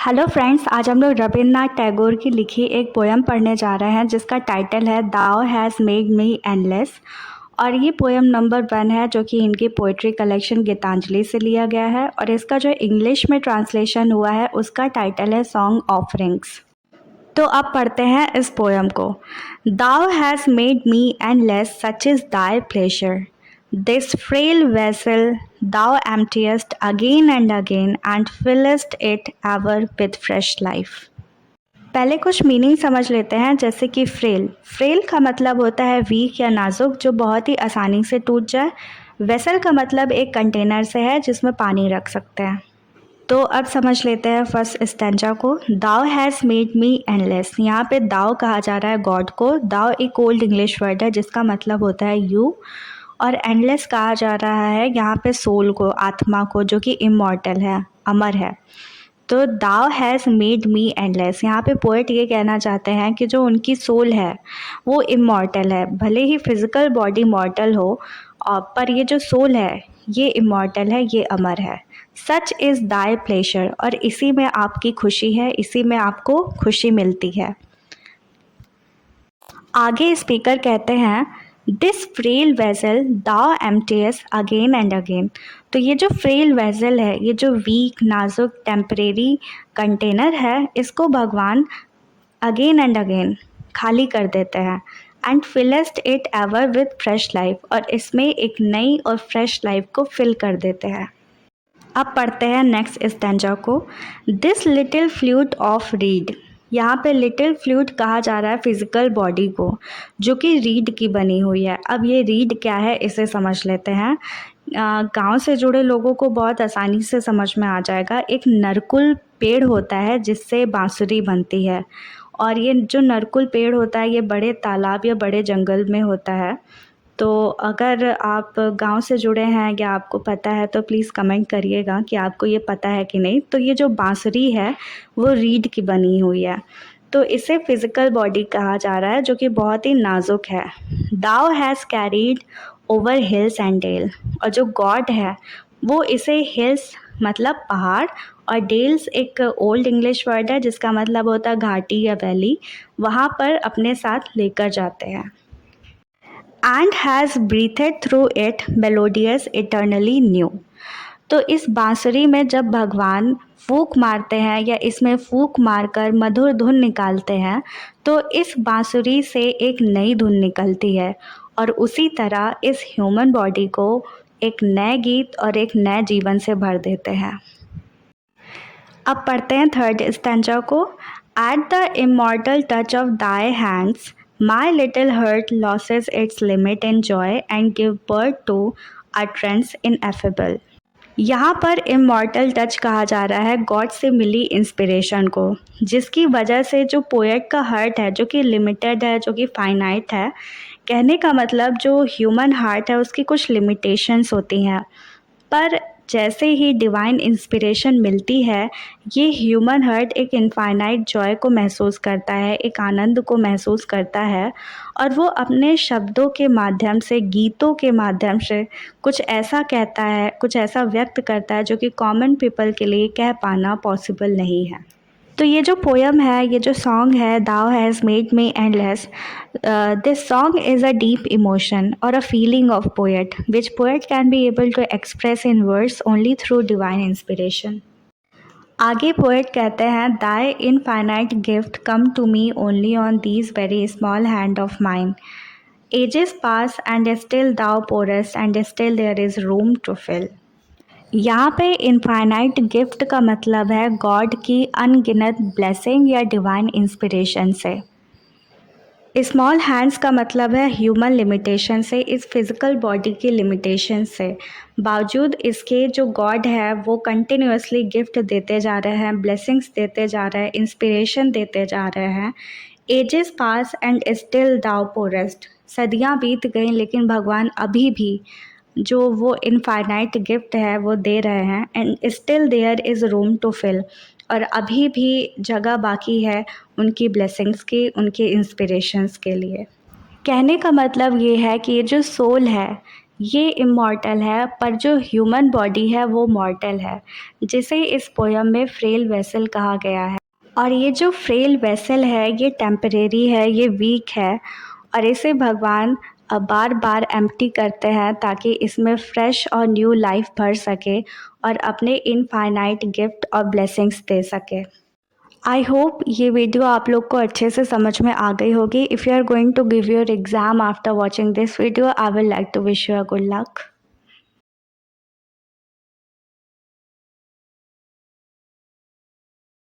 Hello friends, आज हम लोग रविन्द्रनाथ टैगोर की लिखी एक पोयम पढ़ने जा रहे हैं जिसका टाइटल है दाओ हैज़ मेड मी एंडलेस। और ये पोयम नंबर 1 है जो कि इनकी पोइट्री कलेक्शन गीतांजलि से लिया गया है। और इसका जो इंग्लिश में ट्रांसलेशन हुआ है उसका टाइटल है सॉन्ग ऑफरिंग्स। तो अब पढ़ते हैं इस पोयम को। दाओ has made me endless, such is Dai pleasure. This frail vessel thou emptiest again and again and fillest it ever with fresh life। पहले कुछ मीनिंग समझ लेते हैं, जैसे कि फ्रेल का मतलब होता है वीक या नाजुक, जो बहुत ही आसानी से टूट जाए। वेसल का मतलब एक कंटेनर से है जिसमें पानी रख सकते हैं। तो अब समझ लेते हैं फर्स्ट स्टैंजा को। दाओ हैज़ मेड मी एंडलेस, यहाँ पे दाओ कहा जा रहा है गॉड को। दाओ एक ओल्ड इंग्लिश वर्ड है जिसका मतलब होता है यू। और एंडलेस कहा जा रहा है यहाँ पे सोल को, आत्मा को, जो कि इमॉर्टल है, अमर है। तो दाओ हैज़ मेड मी एंडलेस, यहाँ पे पोएट ये कहना चाहते हैं कि जो उनकी सोल है वो इमॉर्टल है। भले ही फिजिकल बॉडी मॉर्टल हो, पर ये जो सोल है ये इमॉर्टल है, ये अमर है। सच इज़ दाई प्लेजर, और इसी में आपकी खुशी है, इसी में आपको खुशी मिलती है। आगे स्पीकर कहते हैं दिस फ्रेल वेसल दाओ एम्प्टीएस अगेन एंड अगेन। तो ये जो फ्रेल वेसल है, ये जो वीक, नाजुक, टेम्परेरी कंटेनर है, इसको भगवान अगेन एंड अगेन खाली कर देते हैं। And फिलेस्ट it ever with fresh life, और इसमें एक नई और फ्रेश लाइफ को फिल कर देते हैं। अब पढ़ते हैं नेक्स्ट स्टैंजा को। This little flute of read, यहाँ पे लिटिल फ्लूट कहा जा रहा है फिजिकल बॉडी को, जो कि रीड की बनी हुई है। अब ये रीड क्या है इसे समझ लेते हैं। गांव से जुड़े लोगों को बहुत आसानी से समझ में आ जाएगा। एक नरकुल पेड़ होता है जिससे बांसुरी बनती है, और ये जो नरकुल पेड़ होता है ये बड़े तालाब या बड़े जंगल में होता है। तो अगर आप गांव से जुड़े हैं या आपको पता है तो प्लीज़ कमेंट करिएगा कि आपको ये पता है कि नहीं। तो ये जो बांसुरी है वो रीड की बनी हुई है, तो इसे फिज़िकल बॉडी कहा जा रहा है जो कि बहुत ही नाजुक है। दाओ has carried over hills and dale, और जो गॉड है वो इसे हिल्स मतलब पहाड़, और डेल्स एक ओल्ड इंग्लिश वर्ड है जिसका मतलब होता है घाटी या वैली, वहाँ पर अपने साथ लेकर जाते हैं। And has ब्रीथेड through it melodious eternally new. तो इस बांसुरी में जब भगवान फूंक मारते हैं या इसमें फूंक मारकर मधुर धुन निकालते हैं, तो इस बांसुरी से एक नई धुन निकलती है, और उसी तरह इस ह्यूमन बॉडी को एक नए गीत और एक नए जीवन से भर देते हैं। अब पढ़ते हैं थर्ड स्टैंजा को। At the immortal touch of thy hands My little heart loses its limit in joy and give birth to utterance ineffable। यहाँ पर इमॉर्टल टच कहा जा रहा है गॉड से मिली इंस्पिरेशन को, जिसकी वजह से जो पोएट का हार्ट है, जो कि लिमिटेड है, जो कि फाइनाइट है। कहने का मतलब जो ह्यूमन हार्ट है उसकी कुछ लिमिटेशंस होती हैं, पर जैसे ही डिवाइन इंस्पिरेशन मिलती है, ये ह्यूमन हार्ट एक इनफाइनाइट जॉय को महसूस करता है, एक आनंद को महसूस करता है, और वो अपने शब्दों के माध्यम से, गीतों के माध्यम से कुछ ऐसा कहता है, कुछ ऐसा व्यक्त करता है जो कि कॉमन पीपल के लिए कह पाना पॉसिबल नहीं है। तो ये जो पोयम है, ये जो सॉन्ग है दाओ has made me endless, this song is a deep emotion और a feeling of poet which poet can be able to express in words only through divine inspiration. आगे पोएट कहते हैं thy infinite gift come to me only on these very small hand of mine. Ages pass and still thou pourest and still there is room to fill. यहाँ पे infinite gift का मतलब है God की अनगिनत blessing या divine inspiration से। Small hands का मतलब है ह्यूमन लिमिटेशन से, इस फिज़िकल बॉडी की लिमिटेशन से। बावजूद इसके जो गॉड है वो कंटिन्यूसली गिफ्ट देते जा रहे हैं, ब्लेसिंग्स देते जा रहे हैं, इंस्पिरेशन देते जा रहे हैं। Ages pass and still thou pourest, सदियाँ बीत गई लेकिन भगवान अभी भी जो वो इनफाइनाइट गिफ्ट है वो दे रहे हैं। And still there is room to fill, और अभी भी जगह बाकी है उनकी ब्लेसिंग्स की, उनके इंस्पिरेशंस के लिए। कहने का मतलब ये है कि ये जो सोल है ये इमॉर्टल है, पर जो ह्यूमन बॉडी है वो मॉर्टल है, जिसे इस पोयम में फ्रेल वेसल कहा गया है। और ये जो फ्रेल वेसल है ये टेम्परेरी है, ये वीक है, और इसे भगवान बार बार एम्प्टी करते हैं ताकि इसमें फ्रेश और न्यू लाइफ भर सके और अपने इनफाइनाइट गिफ्ट और ब्लेसिंग्स दे सके। आई होप ये वीडियो आप लोग को अच्छे से समझ में आ गई होगी। If you are going to give your exam after watching this video, I will like to wish you a good luck.